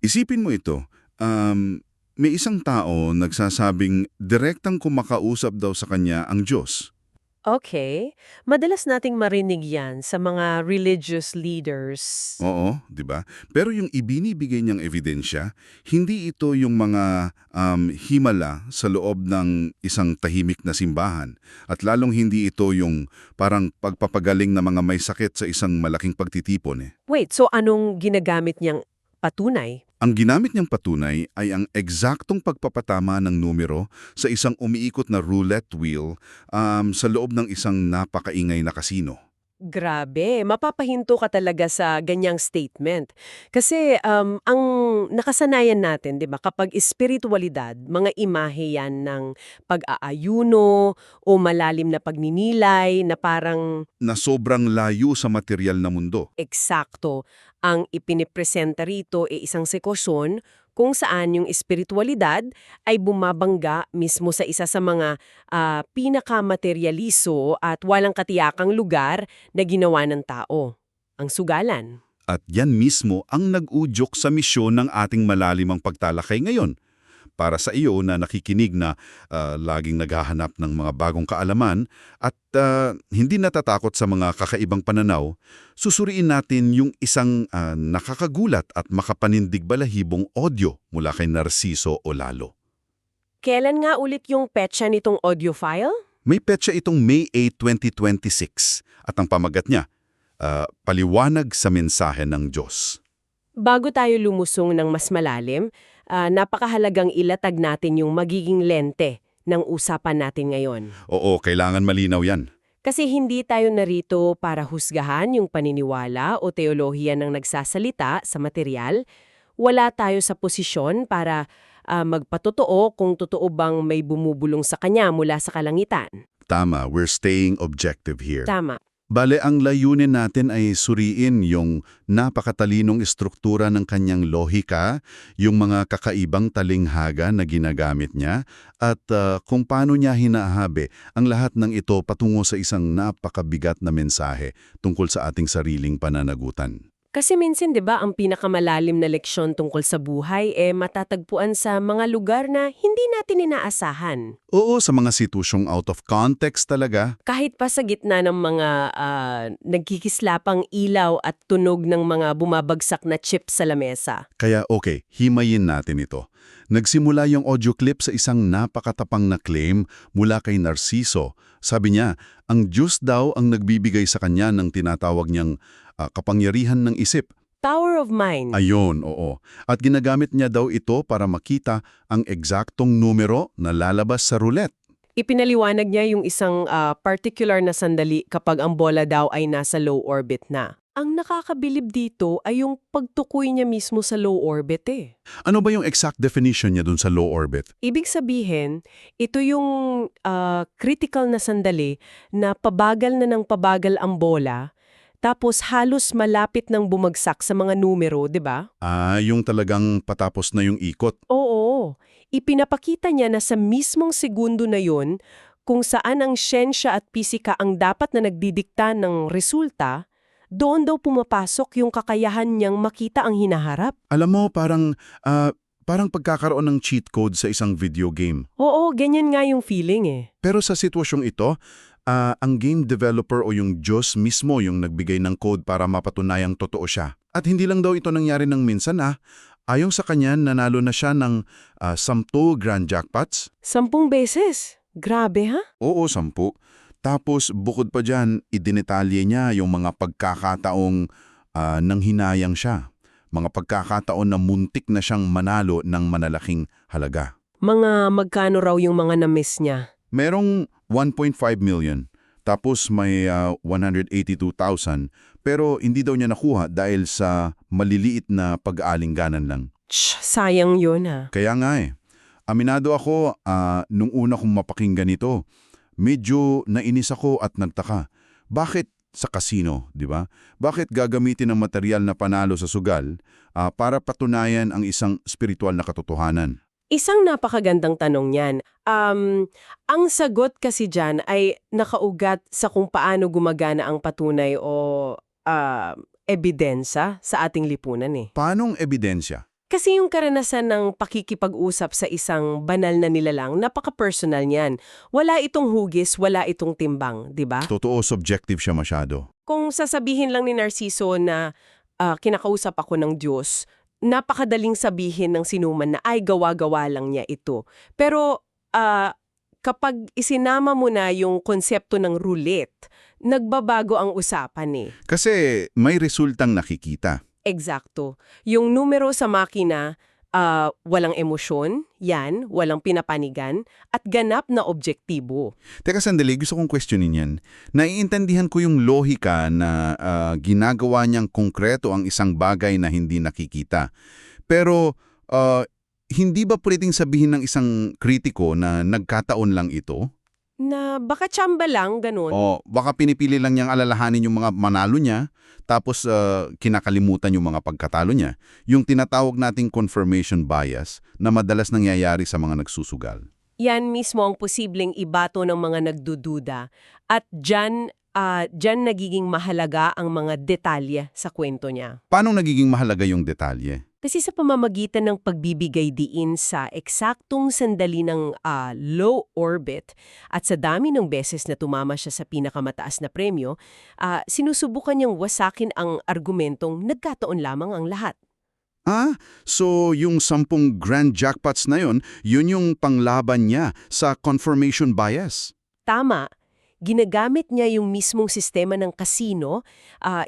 Isipin mo ito, may isang tao nagsasabing direktang kumakausap daw sa kanya ang Diyos. Okay. Madalas nating marinig yan sa mga religious leaders. Oo, di ba? Pero yung ibinibigay niyang ebidensya, hindi ito yung mga himala sa loob ng isang tahimik na simbahan. At lalong hindi ito yung parang pagpapagaling na mga may sakit sa isang malaking pagtitipon eh. Wait, so anong ginagamit niyang patunay? Ang ginamit niyang patunay ay ang eksaktong pagpapatama ng numero sa isang umiikot na roulette wheel sa loob ng isang napakaingay na kasino. Grabe, mapapahinto ka talaga sa ganyang statement. Kasi ang nakasanayan natin, 'di ba, kapag espiritualidad, mga imahe 'yan ng pag-aayuno o malalim na pagninilay na parang Na sobrang layo sa material na mundo. eksakto. Ang ipinipresenta rito ay isang sitwasyon kung saan yung espiritualidad ay bumabangga mismo sa isa sa mga pinakamateryaliso at walang katiyakang lugar na ginawa ng tao, ang sugalan. At yan mismo ang nag-udyok sa misyon ng ating malalimang pagtalakay ngayon. Para sa iyo na nakikinig na laging naghahanap ng mga bagong kaalaman at hindi natatakot sa mga kakaibang pananaw, susuriin natin yung isang nakakagulat at makapanindig balahibong audio mula kay Narciso Olalo. Kailan nga ulit yung petsa nitong audio file? May petsa itong May 8, 2026 at ang pamagat niya, Paliwanag sa Mensahe ng Diyos. Bago tayo lumusong ng mas malalim, napakahalagang ilatag natin yung magiging lente ng usapan natin ngayon. Oo, kailangan malinaw yan. Kasi hindi tayo narito para husgahan yung paniniwala o teolohiya ng nagsasalita sa material. Wala tayo sa posisyon para magpatotoo kung totoo bang may bumubulong sa kanya mula sa kalangitan. Tama, we're staying objective here. Tama. Bale, ang layunin natin ay suriin yung napakatalinong estruktura ng kanyang lohika, yung mga kakaibang talinghaga na ginagamit niya, at kung paano niya hinahabi ang lahat ng ito patungo sa isang napakabigat na mensahe tungkol sa ating sariling pananagutan. Kasi minsan 'di ba ang pinakamalalim na leksyon tungkol sa buhay matatagpuan sa mga lugar na hindi natin inaasahan. Oo, sa mga sitwasyong out of context talaga. Kahit pa sa gitna ng mga nagkikislapang ilaw at tunog ng mga bumabagsak na chips sa lamesa. Kaya okay, himayin natin ito. Nagsimula yung audio clip sa isang napakatapang na claim mula kay Narciso. Sabi niya, ang Diyos daw ang nagbibigay sa kanya ng tinatawag niyang kapangyarihan ng isip. Power of mind. Ayon, oo. At ginagamit niya daw ito para makita ang eksaktong numero na lalabas sa roulette. Ipinaliwanag niya yung isang particular na sandali kapag ang bola daw ay nasa low orbit na. Ang nakakabilib dito ay yung pagtukoy niya mismo sa low orbit Ano ba yung exact definition niya dun sa low orbit? Ibig sabihin, ito yung critical na sandali na pabagal na ng pabagal ang bola, tapos halos malapit ng bumagsak sa mga numero, di ba? Yung talagang patapos na yung ikot. Oo, ipinapakita niya na sa mismong segundo na yon, kung saan ang siyensya at pisika ang dapat na nagdidikta ng resulta, doon daw pumapasok yung kakayahan niyang makita ang hinaharap. Alam mo, parang pagkakaroon ng cheat code sa isang video game. Oo, ganyan nga yung feeling Pero sa sitwasyong ito, ang game developer o yung Diyos mismo yung nagbigay ng code para mapatunayang totoo siya. At hindi lang daw ito nangyari ng minsan ayon sa kanya, nanalo na siya ng 10 grand jackpots. 10 beses. Grabe ha? Oo, 10. Tapos bukod pa dyan, idinetalye niya yung mga pagkakataong nanghinayang siya. Mga pagkakataon na muntik na siyang manalo ng manalaking halaga. Mga magkano raw yung mga na-miss niya? Merong 1.5 million, tapos may 182,000, pero hindi daw niya nakuha dahil sa maliliit na pag-aalingganan lang. Sayang yun ha. Kaya nga aminado ako nung una kong mapakinggan ito, medyo nainis ako at nagtaka. Bakit sa kasino, di ba? Bakit gagamitin ang material na panalo sa sugal para patunayan ang isang spiritual na katotohanan? Isang napakagandang tanong yan. Ang sagot kasi dyan ay nakaugat sa kung paano gumagana ang patunay o ebidensya sa ating lipunan Paanong ebidensya? Kasi yung karanasan ng pakikipag-usap sa isang banal na nilalang, napaka-personal niyan. Wala itong hugis, wala itong timbang, di ba? Totoo, subjective siya masyado. Kung sasabihin lang ni Narciso na kinakausap ako ng Diyos, napakadaling sabihin ng sinuman na ay gawa-gawa lang niya ito. Pero kapag isinama mo na yung konsepto ng roulette, nagbabago ang usapan eh. Kasi may resultang nakikita. Eksakto. Yung numero sa makina, walang emosyon, yan, walang pinapanigan, at ganap na objektibo. Teka sandali, gusto kong questionin yan. Naiintindihan ko yung lohika na ginagawa niyang konkreto ang isang bagay na hindi nakikita. Pero hindi ba pwedeng sabihin ng isang kritiko na nagkataon lang ito? Na baka tsamba lang, ganun. O baka pinipili lang niyang alalahanin yung mga manalo niya, tapos kinakalimutan yung mga pagkatalo niya. Yung tinatawag nating confirmation bias na madalas nangyayari sa mga nagsusugal. Yan mismo ang posibleng ibato ng mga nagdududa. At dyan nagiging mahalaga ang mga detalye sa kwento niya. Paano nagiging mahalaga yung detalye? Kasi sa pamamagitan ng pagbibigay diin sa eksaktong sandali ng low orbit at sa dami ng beses na tumama siya sa pinakamataas na premyo, sinusubukan niyang wasakin ang argumentong nagkataon lamang ang lahat. So yung 10 grand jackpots na yun yung panglaban niya sa confirmation bias? Tama. Ginagamit niya yung mismong sistema ng kasino,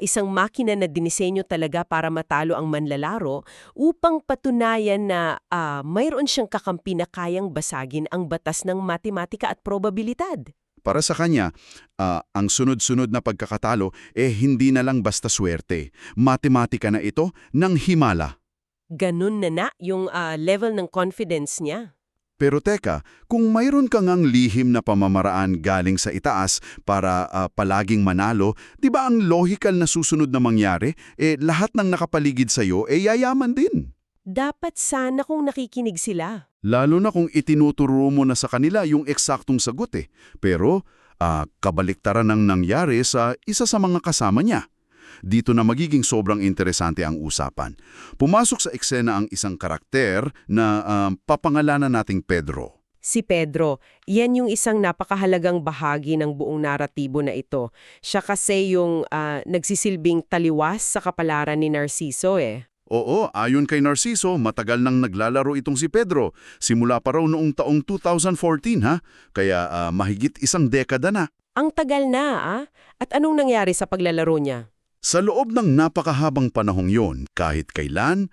isang makina na dinisenyo talaga para matalo ang manlalaro, upang patunayan na mayroon siyang kakampi na kayang basagin ang batas ng matematika at probabilidad. Para sa kanya, ang sunod-sunod na pagkakatalo hindi na lang basta swerte. Matematika na ito ng himala. Ganun na yung level ng confidence niya. Pero teka, kung mayroon ka ngang lihim na pamamaraan galing sa itaas para palaging manalo, di ba ang logical na susunod na mangyari, lahat ng nakapaligid sa'yo yayaman din? Dapat sana kung nakikinig sila. Lalo na kung itinuturo mo na sa kanila yung eksaktong sagot Pero kabaliktaran ang nangyari sa isa sa mga kasama niya. Dito na magiging sobrang interesante ang usapan. Pumasok sa eksena ang isang karakter na papangalanan nating Pedro. Si Pedro, yan yung isang napakahalagang bahagi ng buong naratibo na ito. Siya kasi yung nagsisilbing taliwas sa kapalaran ni Narciso Oo, ayon kay Narciso, matagal nang naglalaro itong si Pedro. Simula pa raw noong taong 2014 Kaya mahigit isang dekada na. Ang tagal na At anong nangyari sa paglalaro niya? Sa loob ng napakahabang panahong yon, kahit kailan,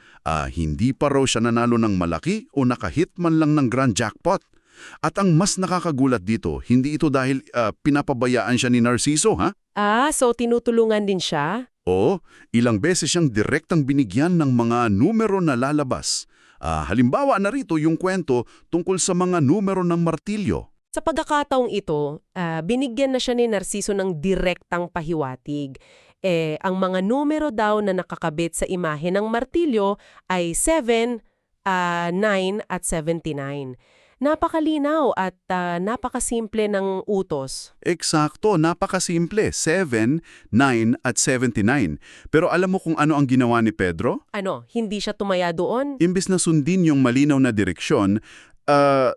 hindi pa raw siya nanalo ng malaki o nakahit man lang ng grand jackpot. At ang mas nakakagulat dito, hindi ito dahil pinapabayaan siya ni Narciso, So tinutulungan din siya? Oo, ilang beses siyang direktang binigyan ng mga numero na lalabas. Halimbawa na rito yung kwento tungkol sa mga numero ng martilyo. Sa pagkakataong ito, binigyan na siya ni Narciso ng direktang pahiwatig. Ang mga numero daw na nakakabit sa imahe ng martilyo ay 7, 9 at 79. Napakalinaw at napakasimple ng utos. Eksakto, napakasimple. 7, 9 at 79. Pero alam mo kung ano ang ginawa ni Pedro? Ano, hindi siya tumaya doon? Imbes na sundin yung malinaw na direksyon,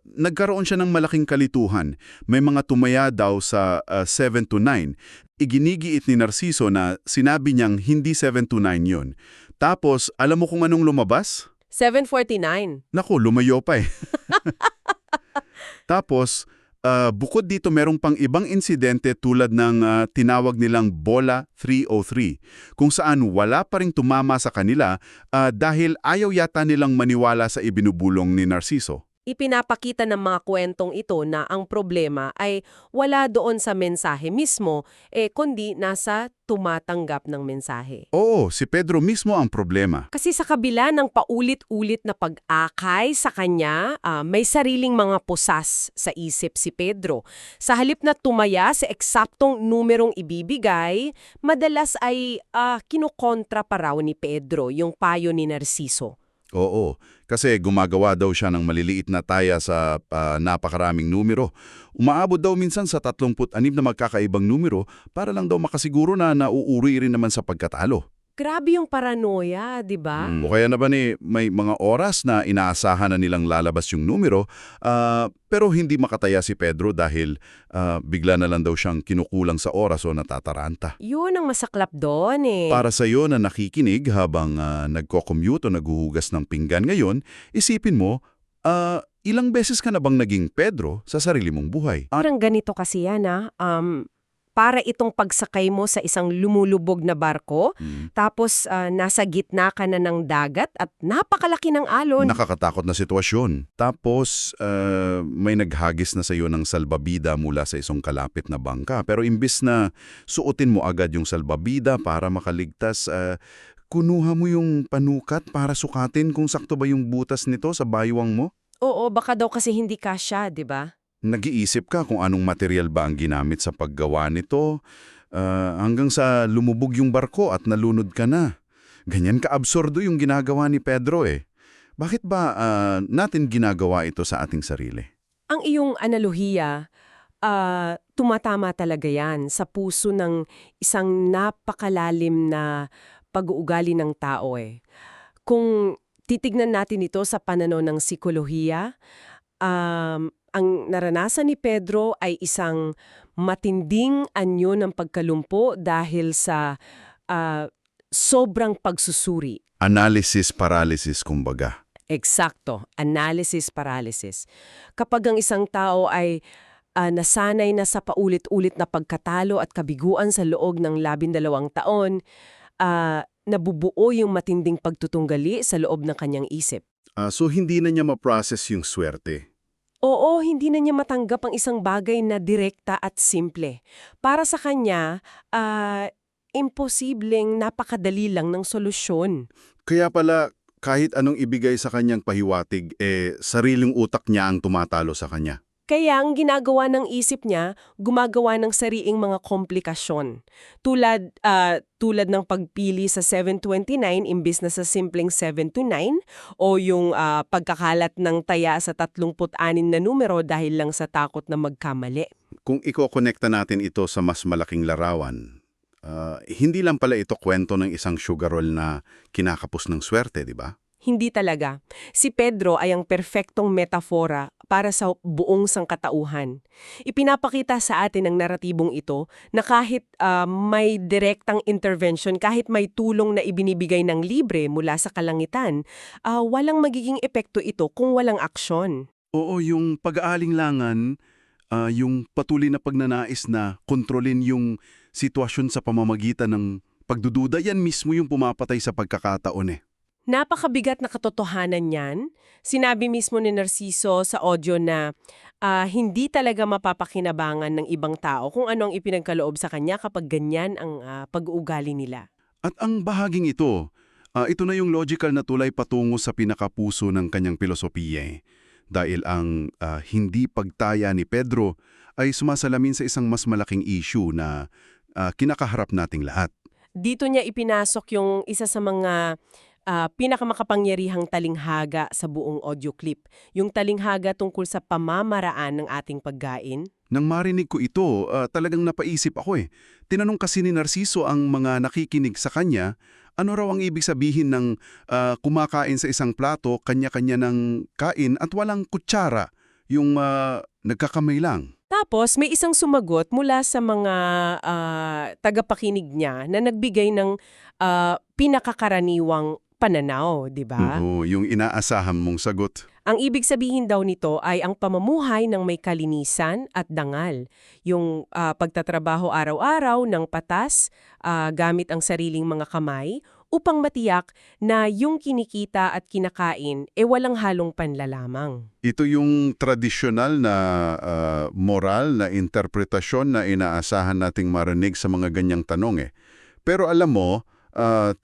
nagkaroon siya ng malaking kalituhan. May mga tumaya daw sa 7 to 9. Iginigiit ni Narciso na sinabi niyang hindi 7 to 9 yun. Tapos, alam mo kung anong lumabas? 749. Naku, lumayo pa Tapos, bukod dito merong pang ibang insidente tulad ng tinawag nilang Bola 303, kung saan wala pa ring tumama sa kanila dahil ayaw yata nilang maniwala sa ibinubulong ni Narciso. Ipinapakita ng mga kwentong ito na ang problema ay wala doon sa mensahe mismo, kundi nasa tumatanggap ng mensahe. Oo, si Pedro mismo ang problema. Kasi sa kabila ng paulit-ulit na pag-akay sa kanya, may sariling mga pusas sa isip si Pedro. Sa halip na tumaya sa eksaktong numerong ibibigay, madalas ay kinukontra pa raw ni Pedro yung payo ni Narciso. Oo, kasi gumagawa daw siya ng maliliit na taya sa napakaraming numero. Umaabot daw minsan sa 36 na magkakaibang numero para lang daw makasiguro na nauuri rin naman sa pagkatalo. Grabe yung paranoia, di ba? O kaya naman may mga oras na inaasahan na nilang lalabas yung numero, pero hindi makataya si Pedro dahil bigla na lang daw siyang kinukulang sa oras o natataranta. Yun ang masaklap doon eh. Para sa iyo na nakikinig habang nagko-commute o naghuhugas ng pinggan ngayon, isipin mo, ilang beses ka na bang naging Pedro sa sarili mong buhay? Parang ganito kasi yan para itong pagsakay mo sa isang lumulubog na barko, tapos nasa gitna ka na ng dagat at napakalaki ng alon. Nakakatakot na sitwasyon. Tapos, may naghagis na sa iyo ng salbabida mula sa isang kalapit na bangka. Pero imbis na suotin mo agad yung salbabida para makaligtas, kunuha mo yung panukat para sukatin kung sakto ba yung butas nito sa baywang mo? Oo, baka daw kasi hindi kasya, di ba? Nag-iisip ka kung anong material ba ang ginamit sa paggawa nito, hanggang sa lumubog yung barko at nalunod ka na. Ganyan ka-absurdo yung ginagawa ni Pedro eh. Bakit ba natin ginagawa ito sa ating sarili? Ang iyong analohiya, tumatama talaga yan sa puso ng isang napakalalim na pag-uugali ng tao eh. Kung titignan natin ito sa pananaw ng psikolohiya, ang naranasan ni Pedro ay isang matinding anyo ng pagkalumpo dahil sa sobrang pagsusuri. Analysis paralysis kumbaga. Eksakto, analysis paralysis. Kapag ang isang tao ay nasanay na sa paulit-ulit na pagkatalo at kabiguan sa loob ng 12 taon, nabubuo yung matinding pagtutunggali sa loob ng kanyang isip. So hindi na niya ma-process yung swerte. Oo, hindi na niya matanggap ang isang bagay na direkta at simple. Para sa kanya, imposibleng napakadali lang ng solusyon. Kaya pala, kahit anong ibigay sa kanyang pahiwatig, sariling utak niya ang tumatalo sa kanya. Kaya ang ginagawa ng isip niya, gumagawa ng sariing mga komplikasyon. Tulad ng pagpili sa 729 imbis na sa simpleng 729 o yung pagkakalat ng taya sa 36 na numero dahil lang sa takot na magkamali. Kung iko-connecta natin ito sa mas malaking larawan, hindi lang pala ito kwento ng isang sugar roll na kinakapos ng swerte, di ba? Hindi talaga. Si Pedro ay ang perpektong metafora para sa buong sangkatauhan. Ipinapakita sa atin ng naratibong ito na kahit may direktang intervention, kahit may tulong na ibinibigay ng libre mula sa kalangitan, walang magiging epekto ito kung walang aksyon. Oo, yung pag-aalinlangan, yung patuloy na pagnanais na kontrolin yung sitwasyon sa pamamagitan ng pagdududa, yan mismo yung pumapatay sa pagkakataon eh. Napakabigat na katotohanan yan. Sinabi mismo ni Narciso sa audio na hindi talaga mapapakinabangan ng ibang tao kung ano ang ipinagkaloob sa kanya kapag ganyan ang pag-uugali nila. At ang bahaging ito na yung logical na tulay patungo sa pinakapuso ng kanyang filosofiya eh. Dahil ang hindi pagtaya ni Pedro ay sumasalamin sa isang mas malaking issue na kinakaharap nating lahat. Dito niya ipinasok yung isa sa mga pinakamakapangyarihang talinghaga sa buong audio clip. Yung talinghaga tungkol sa pamamaraan ng ating pagkain. Nang marinig ko ito, talagang napaisip ako eh. Tinanong kasi ni Narciso ang mga nakikinig sa kanya, ano raw ang ibig sabihin ng kumakain sa isang plato, kanya-kanya ng kain at walang kutsara, yung nagkakamay lang. Tapos may isang sumagot mula sa mga tagapakinig niya na nagbigay ng pinakakaraniwang pananaw, di ba? Oo, yung inaasahan mong sagot. Ang ibig sabihin daw nito ay ang pamumuhay ng may kalinisan at dangal. Yung pagtatrabaho araw-araw ng patas gamit ang sariling mga kamay upang matiyak na yung kinikita at kinakain walang halong panlalamang. Ito yung tradisyonal na moral na interpretasyon na inaasahan nating marinig sa mga ganyang tanong eh. Pero alam mo,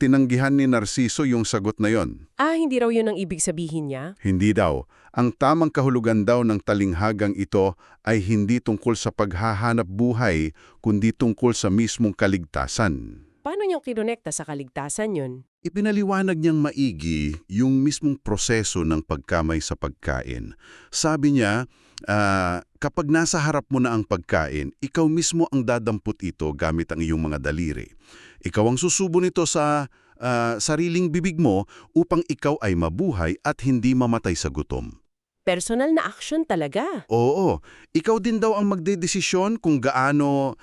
tinanggihan ni Narciso yung sagot na yon. Hindi raw yun ang ibig sabihin niya? Hindi daw. Ang tamang kahulugan daw ng talinghagang ito ay hindi tungkol sa paghahanap buhay, kundi tungkol sa mismong kaligtasan. Paano niyang kinonekta sa kaligtasan yun? Ipinaliwanag niyang maigi yung mismong proseso ng pagkamay sa pagkain. Sabi niya, kapag nasa harap mo na ang pagkain, ikaw mismo ang dadampot ito gamit ang iyong mga daliri. Ikaw ang susubo nito sa sariling bibig mo upang ikaw ay mabuhay at hindi mamatay sa gutom. Personal na action talaga. Oo, ikaw din daw ang magdedesisyon kung gaano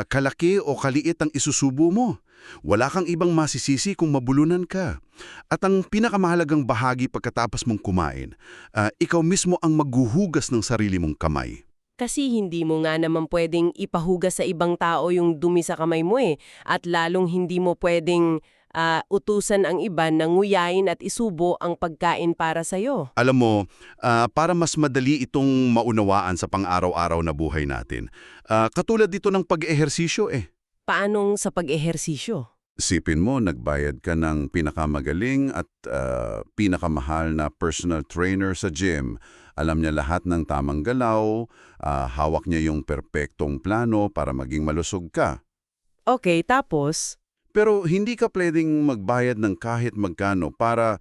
kalaki o kaliit ang isusubo mo. Wala kang ibang masisisi kung mabulunan ka. At ang pinakamahalagang bahagi pagkatapos mong kumain, ikaw mismo ang maghuhugas ng sarili mong kamay. Kasi hindi mo nga naman pwedeng ipahugas sa ibang tao yung dumi sa kamay mo eh. At lalong hindi mo pwedeng utusan ang iba na nguyain at isubo ang pagkain para sa'yo. Alam mo, para mas madali itong maunawaan sa pang-araw-araw na buhay natin, katulad dito ng pag-ehersisyo eh. Paanong sa pag-ehersisyo? Sipin mo, nagbayad ka ng pinakamagaling at pinakamahal na personal trainer sa gym. Alam niya lahat ng tamang galaw, hawak niya yung perpektong plano para maging malusog ka. Okay, tapos? Pero hindi ka pwedeng magbayad ng kahit magkano para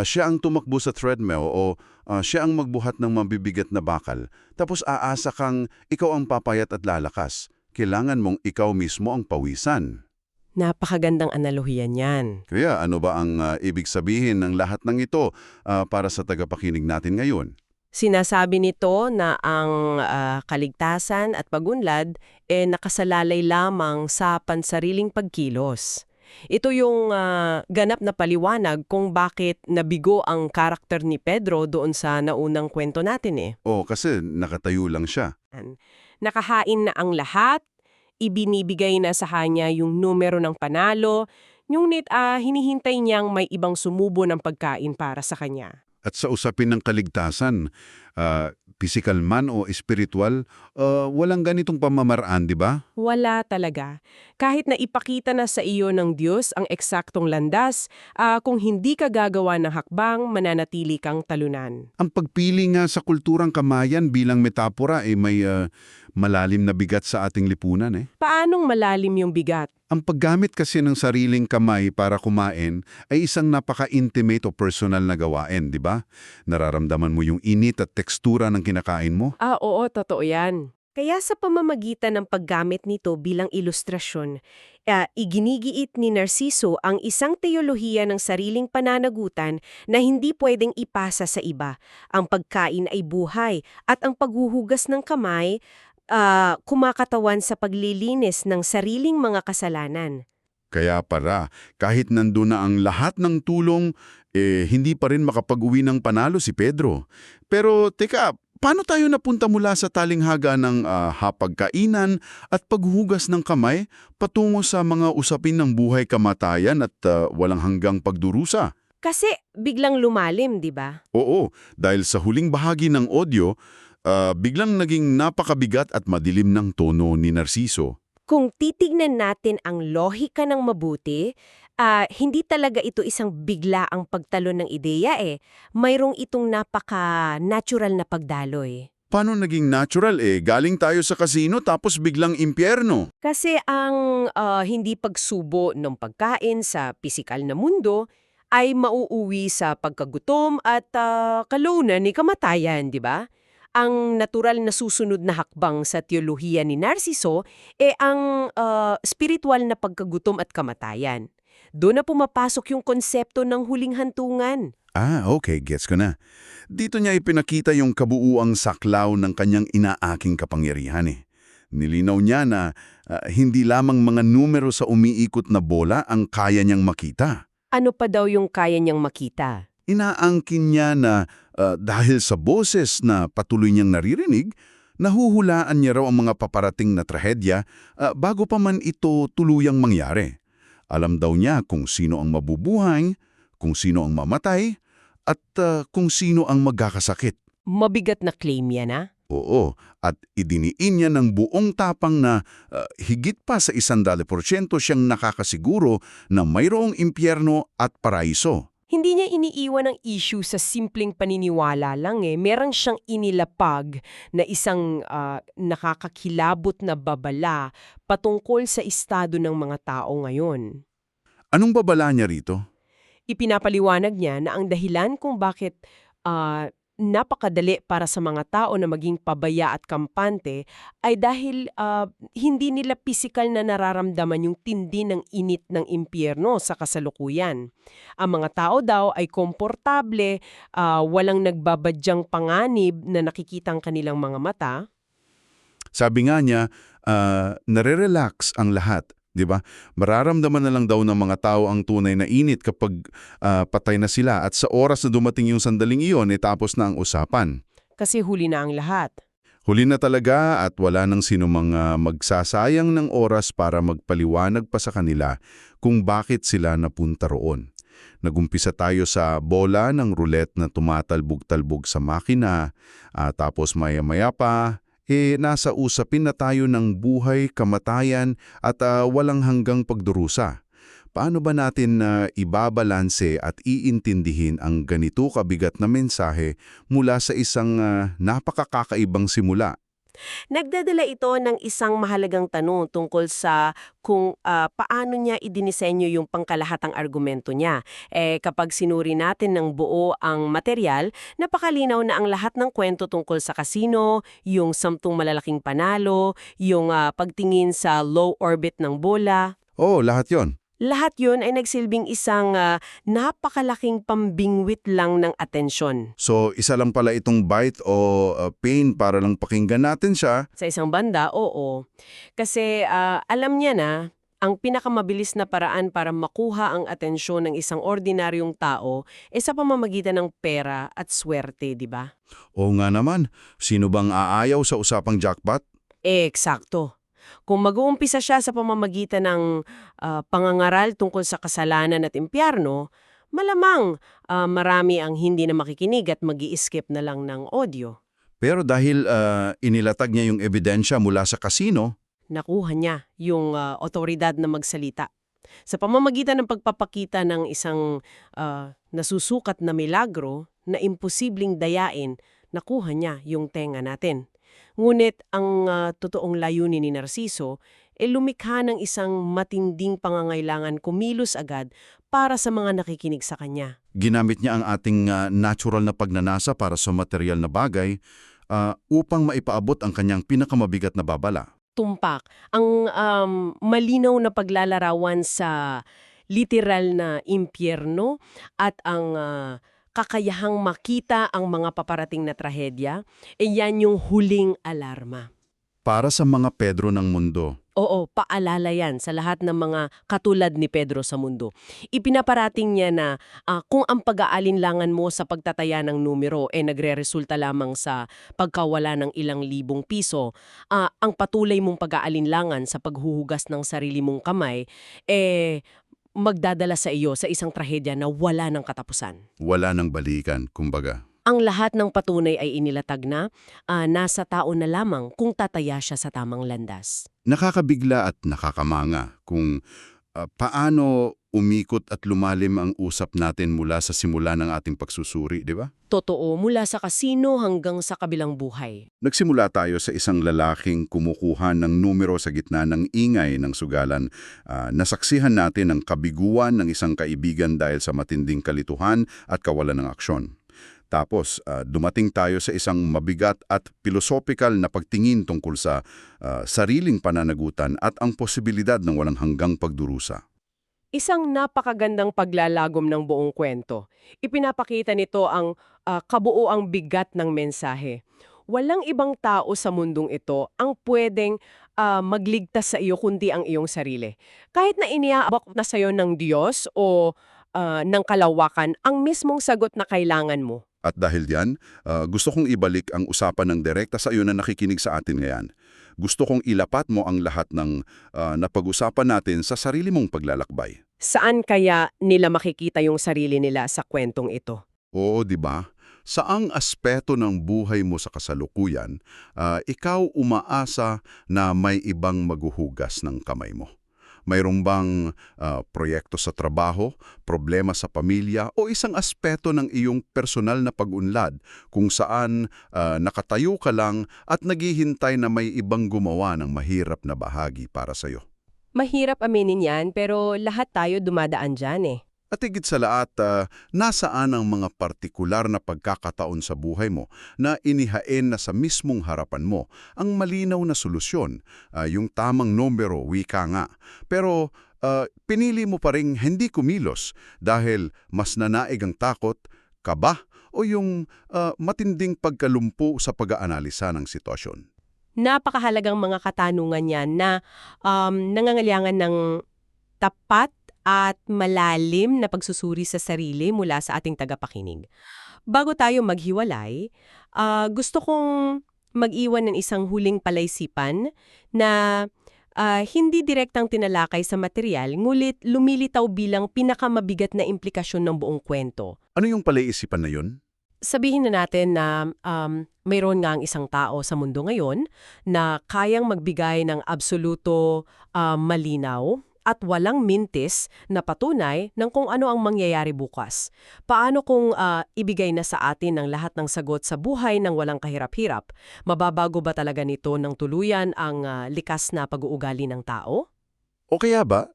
siya ang tumakbo sa treadmill o siya ang magbuhat ng mabibigat na bakal. Tapos aasa kang ikaw ang papayat at lalakas. Kailangan mong ikaw mismo ang pawisan. Napakagandang analohiya niyan. Kaya ano ba ang ibig sabihin ng lahat ng ito para sa tagapakinig natin ngayon? Sinasabi nito na ang kaligtasan at pagunlad nakasalalay lamang sa pansariling pagkilos. Ito yung ganap na paliwanag kung bakit nabigo ang karakter ni Pedro doon sa naunang kwento natin eh. Oh, kasi nakatayo lang siya. Nakahain na ang lahat, ibinibigay na sa kanya yung numero ng panalo, ngunit hinihintay niyang may ibang sumubo ng pagkain para sa kanya. At sa usapin ng kaligtasan, physical man o spiritual, walang ganitong pamamaraan, di ba? Wala talaga. Kahit na ipakita na sa iyo ng Diyos ang eksaktong landas, kung hindi ka gagawa ng hakbang, mananatili kang talunan. Ang pagpili nga sa kulturang kamayan bilang metapora ay may malalim na bigat sa ating lipunan eh. Paanong malalim yung bigat? Ang paggamit kasi ng sariling kamay para kumain ay isang napaka-intimate o personal na gawain, di ba? Nararamdaman mo yung init at tekstura ng kinakain mo. Oo, totoo yan. Kaya sa pamamagitan ng paggamit nito bilang ilustrasyon, iginigiit ni Narciso ang isang teolohiya ng sariling pananagutan na hindi pwedeng ipasa sa iba. Ang pagkain ay buhay at ang paghuhugas ng kamay kumakatawan sa paglilinis ng sariling mga kasalanan. Kaya para, kahit nandun na ang lahat ng tulong, hindi pa rin makapag-uwi ng panalo si Pedro. Pero teka, paano tayo napunta mula sa talinghaga ng hapagkainan at paghuhugas ng kamay patungo sa mga usapin ng buhay-kamatayan at walang hanggang pagdurusa? Kasi biglang lumalim, di ba? Oo, dahil sa huling bahagi ng audio, biglang naging napakabigat at madilim ng tono ni Narciso. Kung titignan natin ang lohika ng mabuti, hindi talaga ito isang bigla ang pagtalon ng ideya eh. Mayroong itong napaka-natural na pagdaloy. Paano naging natural Galing tayo sa kasino tapos biglang impyerno. Kasi ang hindi pagsubo ng pagkain sa pisikal na mundo ay mauuwi sa pagkagutom at kalaunan ni kamatayan, di ba? Ang natural na susunod na hakbang sa teolohiya ni Narciso ang spiritual na pagkagutom at kamatayan. Doon na pumapasok yung konsepto ng huling hantungan. Okay, gets ko na. Dito niya ipinakita yung kabuuang saklaw ng kanyang inaaking kapangyarihan Nilinaw niya na hindi lamang mga numero sa umiikot na bola ang kaya niyang makita. Ano pa daw yung kaya niyang makita? Inaangkin niya na dahil sa boses na patuloy niyang naririnig, nahuhulaan niya raw ang mga paparating na trahedya bago pa man ito tuluyang mangyari. Alam daw niya kung sino ang mabubuhay, kung sino ang mamatay, at kung sino ang magkakasakit. Mabigat na claim yan, Oo, at idiniin niya ng buong tapang na higit pa sa 100% siyang nakakasiguro na mayroong impyerno at paraiso. Hindi niya iniiwan ang issue sa simpleng paniniwala lang Meron siyang inilapag na isang nakakakilabot na babala patungkol sa estado ng mga tao ngayon. Anong babala niya rito? Ipinapaliwanag niya na ang dahilan kung bakit napakadali para sa mga tao na maging pabaya at kampante ay dahil hindi nila pisikal na nararamdaman yung tindi ng init ng impyerno sa kasalukuyan. Ang mga tao daw ay komportable, walang nagbabadyang panganib na nakikitang kanilang mga mata. Sabi nga niya, nare-relax ang lahat. 'Di ba? Mararamdaman na lang daw ng mga tao ang tunay na init kapag patay na sila at sa oras na dumating yung sandaling iyon, tapos na ang usapan. Kasi huli na ang lahat. Huli na talaga at wala nang sino mga magsasayang ng oras para magpaliwanag pa sa kanila kung bakit sila napunta roon. Nagumpisa tayo sa bola ng roulette na tumatalbog-talbog sa makina, tapos maya-maya pa, nasa usapin na tayo ng buhay, kamatayan at walang hanggang pagdurusa. Paano ba natin ibabalanse at iintindihin ang ganito kabigat na mensahe mula sa isang napakakakaibang simula? Nagdadala ito ng isang mahalagang tanong tungkol sa kung paano niya idinisenyo yung pangkalahatang argumento niya. Kapag sinuri natin ng buo ang material, napakalinaw na ang lahat ng kwento tungkol sa kasino, yung 10 malalaking panalo, yung pagtingin sa low orbit ng bola. Oo, lahat yon. Lahat yun ay nagsilbing isang napakalaking pambingwit lang ng atensyon. So, isa lang pala itong bite o pain para lang pakinggan natin siya. Sa isang banda, oo. Kasi alam niya na ang pinakamabilis na paraan para makuha ang atensyon ng isang ordinaryong tao sa pamamagitan ng pera at swerte, di ba? Oo nga naman, sino bang aayaw sa usapang jackpot? Eksakto. Kung mag-uumpisa siya sa pamamagitan ng pangangaral tungkol sa kasalanan at impyerno, malamang marami ang hindi na makikinig at mag-i-skip na lang ng audio. Pero dahil inilatag niya yung ebidensya mula sa kasino, Nakuha niya yung otoridad na magsalita. Sa pamamagitan ng pagpapakita ng isang nasusukat na milagro na imposibleng dayain, nakuha niya yung tenga natin. Ngunit ang totoong layunin ni Narciso lumikha ng isang matinding pangangailangan kumilos agad para sa mga nakikinig sa kanya. ginamit niya ang ating natural na pagnanasa para sa material na bagay upang maipaabot ang kanyang pinakamabigat na babala. Tumpak, ang malinaw na paglalarawan sa literal na impyerno at ang kakayahang makita ang mga paparating na trahedya, yan yung huling alarma. Para sa mga Pedro ng mundo. Oo, paalala yan sa lahat ng mga katulad ni Pedro sa mundo. Ipinaparating niya na kung ang pag-aalinlangan mo sa pagtataya ng numero nagre-resulta lamang sa pagkawala ng ilang libong piso, ang patuloy mong pag-aalinlangan sa paghuhugas ng sarili mong kamay, magdadala sa iyo sa isang trahedya na wala ng katapusan. Wala nang balikan, kumbaga. Ang lahat ng patunay ay inilatag na, nasa tao na lamang kung tataya siya sa tamang landas. Nakakabigla at nakakamanga kung paano umikot at lumalim ang usap natin mula sa simula ng ating pagsusuri, di ba? Totoo, mula sa kasino hanggang sa kabilang buhay. Nagsimula tayo sa isang lalaking kumukuha ng numero sa gitna ng ingay ng sugalan. Nasaksihan natin ang kabiguan ng isang kaibigan dahil sa matinding kalituhan at kawalan ng aksyon. Tapos, dumating tayo sa isang mabigat at pilosopikal na pagtingin tungkol sa sariling pananagutan at ang posibilidad ng walang hanggang pagdurusa. Isang napakagandang paglalagom ng buong kwento. Ipinapakita nito ang kabuuang bigat ng mensahe. Walang ibang tao sa mundong ito ang pwedeng magligtas sa iyo kundi ang iyong sarili. Kahit na iniaabot na sa iyo ng Diyos o ng kalawakan ang mismong sagot na kailangan mo. At dahil diyan, gusto kong ibalik ang usapan ng direkta sa iyo na nakikinig sa atin ngayon. Gusto kong ilapat mo ang lahat ng napag-usapan natin sa sarili mong paglalakbay. Saan kaya nila makikita yung sarili nila sa kwentong ito? Oo, di ba? Saang aspeto ng buhay mo sa kasalukuyan, ikaw umaasa na may ibang maghuhugas ng kamay mo? Mayroon bang proyekto sa trabaho, problema sa pamilya o isang aspeto ng iyong personal na pag-unlad kung saan nakatayo ka lang at naghihintay na may ibang gumawa ng mahirap na bahagi para sa'yo? Mahirap aminin yan pero lahat tayo dumadaan dyan eh. At higit sa lahat, nasaan ang mga partikular na pagkakataon sa buhay mo na inihain na sa mismong harapan mo ang malinaw na solusyon, yung tamang numero, wika nga. Pero pinili mo pa rin hindi kumilos dahil mas nanaig ang takot, kaba, o yung matinding pagkalumpo sa pag-aanalisa ng sitwasyon. Napakahalagang mga katanungan yan na nangangailangan ng tapat at malalim na pagsusuri sa sarili mula sa ating tagapakinig. Bago tayo maghiwalay, gusto kong mag-iwan ng isang huling palaisipan na hindi direktang tinalakay sa material, ngulit lumilitaw bilang pinakamabigat na implikasyon ng buong kwento. Ano yung palaisipan na yun? Sabihin na natin na mayroon nga ang isang tao sa mundo ngayon na kayang magbigay ng absoluto malinaw at walang mintis na patunay ng kung ano ang mangyayari bukas. Paano kung ibigay na sa atin ang lahat ng sagot sa buhay ng walang kahirap-hirap? Mababago ba talaga nito ng tuluyan ang likas na pag-uugali ng tao? O kaya ba,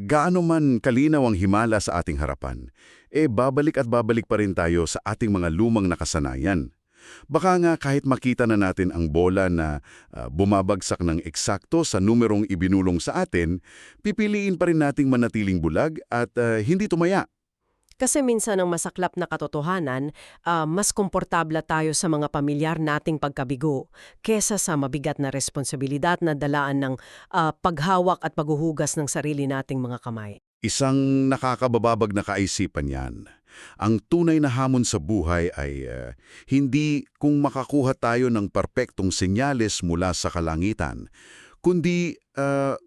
gaano man kalinaw ang himala sa ating harapan, babalik at babalik pa rin tayo sa ating mga lumang nakasanayan. Baka nga kahit makita na natin ang bola na bumabagsak ng eksakto sa numerong ibinulong sa atin, pipiliin pa rin nating manatiling bulag at hindi tumaya. Kasi minsan ang masaklap na katotohanan, mas komportabla tayo sa mga pamilyar nating pagkabigo kesa sa mabigat na responsibilidad na dalaan ng paghawak at paghuhugas ng sarili nating mga kamay. Isang nakakabababag na kaisipan yan. Ang tunay na hamon sa buhay ay hindi kung makakuha tayo ng perpektong senyales mula sa kalangitan, kundi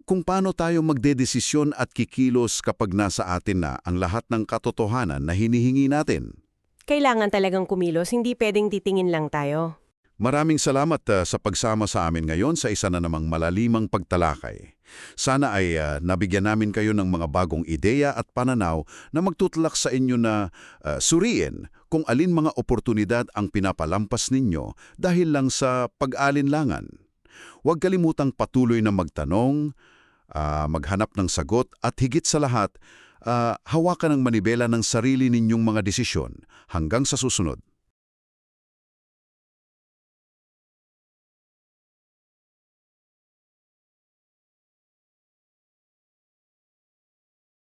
kung paano tayo magdedesisyon at kikilos kapag nasa atin na ang lahat ng katotohanan na hinihingi natin. Kailangan talagang kumilos, hindi pwedeng titingin lang tayo. Maraming salamat sa pagsama sa amin ngayon sa isa na namang malalimang pagtalakay. Sana ay nabigyan namin kayo ng mga bagong ideya at pananaw na magtutulak sa inyo na suriin kung alin mga oportunidad ang pinapalampas ninyo dahil lang sa pag-alinlangan. Huwag kalimutang patuloy na magtanong, maghanap ng sagot at higit sa lahat, hawakan ng manibela ng sarili ninyong mga desisyon. Hanggang sa susunod.